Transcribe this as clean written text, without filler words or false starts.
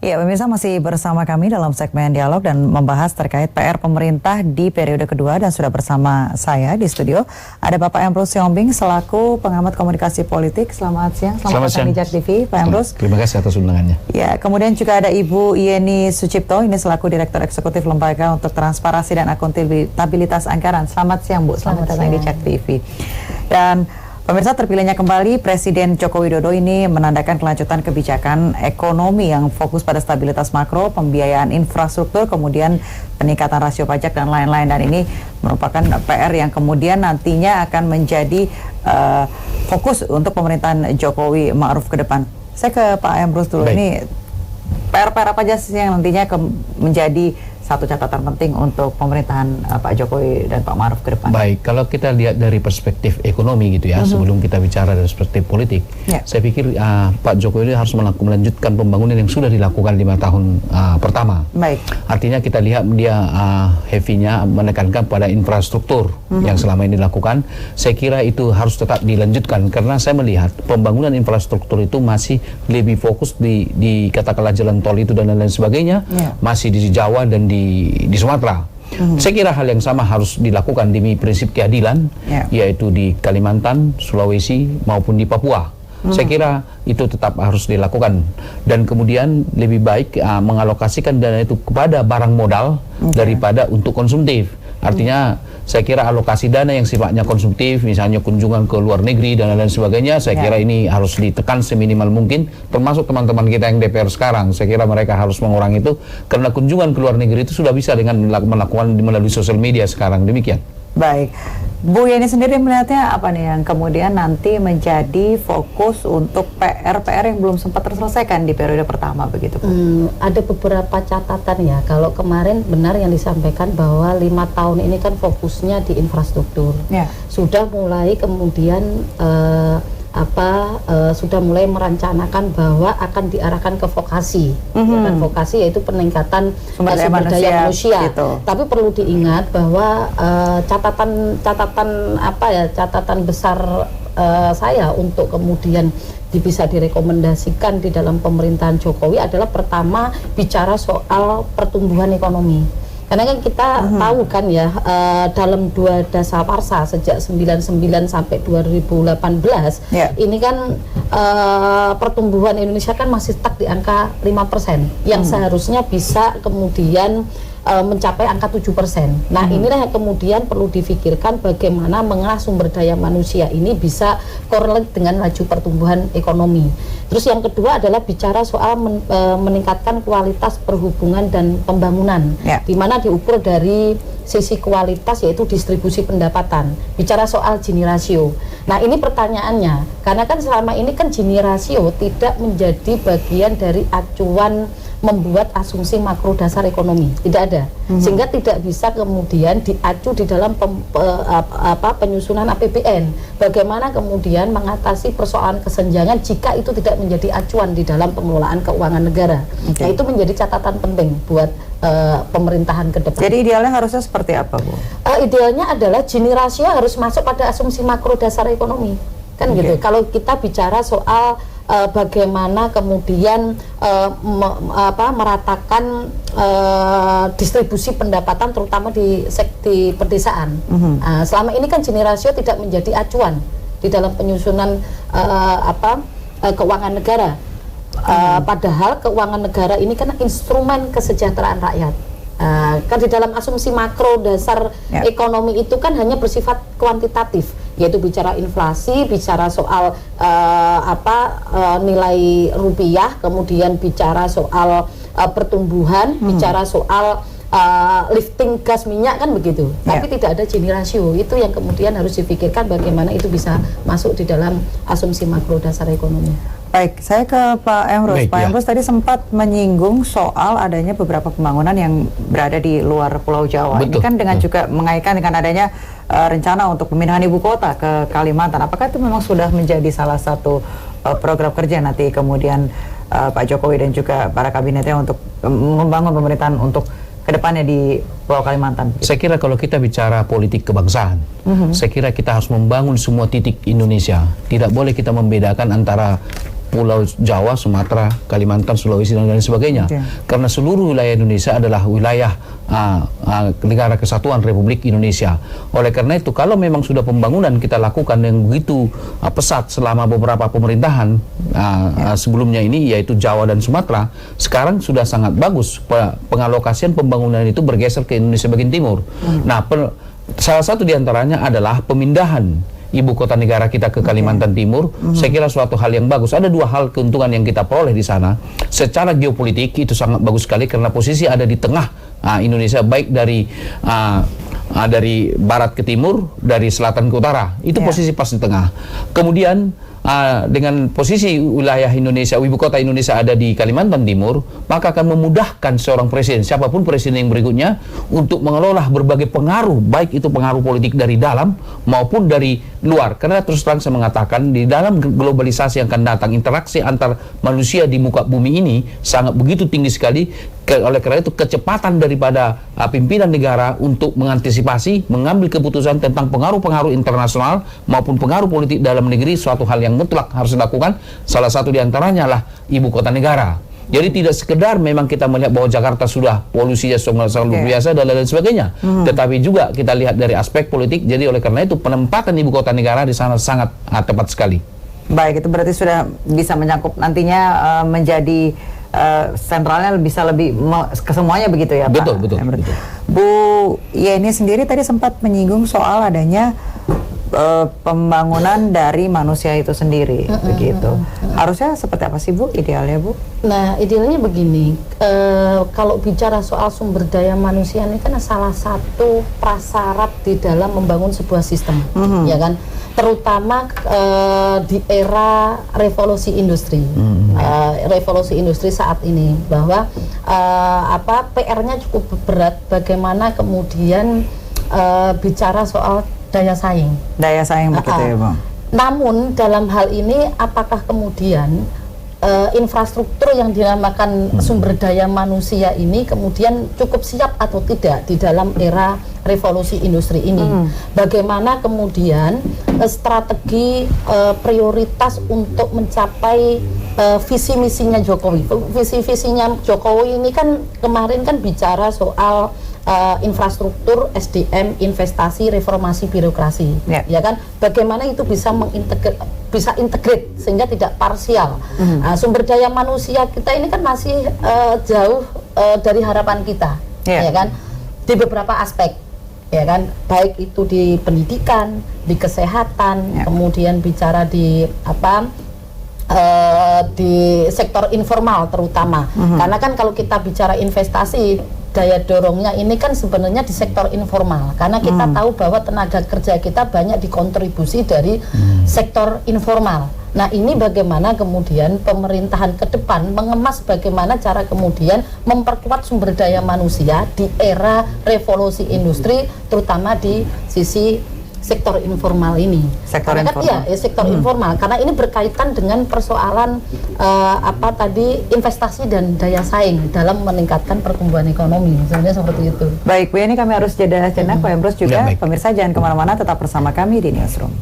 Ya, pemirsa masih bersama kami dalam segmen dialog dan membahas terkait PR pemerintah di periode kedua, dan sudah bersama saya di studio ada Bapak Emrus Siombing selaku pengamat komunikasi politik. Selamat siang, selamat datang di JAK TV, Pak Emrus. Terima kasih atas undangannya. Ya, kemudian juga ada Ibu Yeni Sucipto, ini selaku Direktur Eksekutif Lembaga untuk Transparansi dan Akuntabilitas Anggaran. Selamat siang, Bu. Selamat datang di JAK TV. Dan pemirsa, terpilihnya kembali Presiden Joko Widodo ini menandakan kelanjutan kebijakan ekonomi yang fokus pada stabilitas makro, pembiayaan infrastruktur, kemudian peningkatan rasio pajak dan lain-lain. Dan ini merupakan PR yang kemudian nantinya akan menjadi fokus untuk pemerintahan Jokowi Ma'ruf ke depan. Saya ke Pak Emrus dulu. Baik. Ini PR-PR apa aja sih yang nantinya menjadi satu catatan penting untuk pemerintahan Pak Jokowi dan Pak Ma'ruf ke depan? Baik, kalau kita lihat dari perspektif ekonomi gitu ya, sebelum kita bicara dari perspektif politik, saya pikir Pak Jokowi ini harus melanjutkan pembangunan yang sudah dilakukan 5 tahun pertama. Baik. Artinya kita lihat dia heavy-nya menekankan pada infrastruktur yang selama ini dilakukan. Saya kira itu harus tetap dilanjutkan, karena saya melihat pembangunan infrastruktur itu masih lebih fokus di katakanlah jalan tol itu dan lain-lain sebagainya, masih di Jawa dan di Sumatera. Saya kira hal yang sama harus dilakukan demi prinsip keadilan, yaitu di Kalimantan, Sulawesi maupun di Papua. Saya kira itu tetap harus dilakukan, dan kemudian lebih baik mengalokasikan dana itu kepada barang modal daripada untuk konsumtif. Artinya saya kira alokasi dana yang sifatnya konsumtif, misalnya kunjungan ke luar negeri dan lain sebagainya, saya kira ini harus ditekan seminimal mungkin, termasuk teman-teman kita yang DPR sekarang. Saya kira mereka harus mengurangi itu, karena kunjungan ke luar negeri itu sudah bisa dengan melakukan melalui sosial media sekarang. Demikian. Baik. Bu Yeni sendiri melihatnya apa nih yang kemudian nanti menjadi fokus untuk PR-PR yang belum sempat terselesaikan di periode pertama begitu? Ada beberapa catatan ya. Kalau kemarin benar yang disampaikan bahwa 5 tahun ini kan fokusnya di infrastruktur. Sudah mulai kemudian sudah mulai merencanakan bahwa akan diarahkan ke vokasi. Dan vokasi yaitu peningkatan sumber daya manusia. Gitu. Tapi perlu diingat bahwa catatan besar saya untuk kemudian bisa direkomendasikan di dalam pemerintahan Jokowi adalah pertama bicara soal pertumbuhan ekonomi. Karena kan kita tahu kan ya, dalam 2 dasawarsa sejak 99 sampai 2018 ini kan pertumbuhan Indonesia kan masih stuck di angka 5%, yang seharusnya bisa kemudian mencapai angka 7%. Nah, inilah yang kemudian perlu difikirkan bagaimana mengolah sumber daya manusia ini bisa korelate dengan laju pertumbuhan ekonomi. Terus yang kedua adalah bicara soal meningkatkan kualitas perhubungan dan pembangunan, di mana diukur dari sisi kualitas yaitu distribusi pendapatan. Bicara soal Gini rasio. Nah, ini pertanyaannya, karena kan selama ini kan Gini rasio tidak menjadi bagian dari acuan membuat asumsi makro dasar ekonomi, tidak ada, sehingga tidak bisa kemudian diacu di dalam penyusunan APBN. Bagaimana kemudian mengatasi persoalan kesenjangan jika itu tidak menjadi acuan di dalam pengelolaan keuangan negara. Nah, itu menjadi catatan penting buat pemerintahan ke depan. Jadi idealnya harusnya seperti apa, Bu? Idealnya adalah Gini rasio harus masuk pada asumsi makro dasar ekonomi, kan gitu. Kalau kita bicara soal bagaimana kemudian meratakan distribusi pendapatan terutama di pedesaan. Selama ini kan Gini rasio tidak menjadi acuan di dalam penyusunan keuangan negara. Padahal keuangan negara ini kan instrumen kesejahteraan rakyat. Kan di dalam asumsi makro dasar ekonomi itu kan hanya bersifat kuantitatif, yaitu bicara inflasi, bicara soal nilai rupiah, kemudian bicara soal pertumbuhan, bicara soal lifting gas minyak, kan begitu. Tapi tidak ada Gini rasio. Itu yang kemudian harus dipikirkan bagaimana itu bisa masuk di dalam asumsi makro dasar ekonomi. Baik, saya ke Pak Emrus. Pak Emrus tadi sempat menyinggung soal adanya beberapa pembangunan yang berada di luar Pulau Jawa. Ini kan dengan juga mengaitkan dengan adanya rencana untuk pemindahan ibu kota ke Kalimantan. Apakah itu memang sudah menjadi salah satu program kerja nanti kemudian Pak Jokowi dan juga para kabinetnya untuk membangun pemerintahan untuk kedepannya di Pulau Kalimantan? Saya kira kalau kita bicara politik kebangsaan, saya kira kita harus membangun semua titik Indonesia. Tidak boleh kita membedakan antara Pulau Jawa, Sumatera, Kalimantan, Sulawesi dan lain sebagainya. Karena seluruh wilayah Indonesia adalah wilayah Negara Kesatuan Republik Indonesia. Oleh karena itu, kalau memang sudah pembangunan kita lakukan yang begitu pesat selama beberapa pemerintahan sebelumnya ini, yaitu Jawa dan Sumatera, sekarang sudah sangat bagus pengalokasian pembangunan itu bergeser ke Indonesia bagian timur. Nah, salah satu diantaranya adalah pemindahan ibu kota negara kita ke Kalimantan Timur. Saya kira suatu hal yang bagus. Ada dua hal keuntungan yang kita peroleh di sana. Secara geopolitik itu sangat bagus sekali karena posisi ada di tengah Indonesia, baik dari barat ke timur, dari selatan ke utara. Itu posisi pas di tengah. Kemudian dengan posisi wilayah Indonesia, ibu kota Indonesia ada di Kalimantan Timur, maka akan memudahkan seorang presiden, siapapun presiden yang berikutnya, untuk mengelola berbagai pengaruh, baik itu pengaruh politik dari dalam maupun dari luar. Karena terus terang saya mengatakan, di dalam globalisasi yang akan datang, interaksi antar manusia di muka bumi ini sangat begitu tinggi sekali. Oleh karena itu, kecepatan daripada pimpinan negara untuk mengantisipasi, mengambil keputusan tentang pengaruh-pengaruh internasional maupun pengaruh politik dalam negeri, suatu hal yang mutlak harus dilakukan. Salah satu diantaranya lah ibu kota negara. Jadi tidak sekedar memang kita melihat bahwa Jakarta sudah polusinya sangat luar biasa dan lain sebagainya, tetapi juga kita lihat dari aspek politik. Jadi oleh karena itu, penempatan ibu kota negara di sana sangat tepat sekali. Baik, itu berarti sudah bisa menyangkut nantinya menjadi sentralnya bisa lebih ke semuanya begitu ya, Pak? Betul. Bu Yeni sendiri tadi sempat menyinggung soal adanya pembangunan dari manusia itu sendiri, begitu. Harusnya seperti apa sih, Bu, idealnya, Bu? Nah, idealnya begini, kalau bicara soal sumber daya manusia ini kan salah satu prasyarat di dalam membangun sebuah sistem, ya kan? Terutama di era revolusi industri, revolusi industri saat ini, bahwa PR-nya cukup berat, bagaimana kemudian bicara soal daya saing begitu ya, Bang. Namun dalam hal ini, apakah kemudian infrastruktur yang dinamakan sumber daya manusia ini kemudian cukup siap atau tidak di dalam era revolusi industri ini? Bagaimana kemudian strategi prioritas untuk mencapai visi misinya Jokowi? Visi-visinya Jokowi ini kan kemarin kan bicara soal infrastruktur, SDM, investasi, reformasi birokrasi, ya kan? Bagaimana itu bisa integrate sehingga tidak parsial. Sumber daya manusia kita ini kan masih jauh dari harapan kita, ya kan? Di beberapa aspek, ya kan? Baik itu di pendidikan, di kesehatan, kemudian bicara di di sektor informal terutama. Karena kan kalau kita bicara investasi, daya dorongnya ini kan sebenarnya di sektor informal, karena kita tahu bahwa tenaga kerja kita banyak dikontribusi dari sektor informal. Nah, ini bagaimana kemudian pemerintahan ke depan mengemas bagaimana cara kemudian memperkuat sumber daya manusia di era revolusi industri, terutama di sisi sektor informal ini. Sektor informal, karena ini berkaitan dengan persoalan investasi dan daya saing dalam meningkatkan pertumbuhan ekonomi. Sebenarnya seperti itu. Baik, Bu, ini kami harus jeda sejenak, Pak Emrus juga. Pemirsa jangan kemana-mana, tetap bersama kami di Newsroom.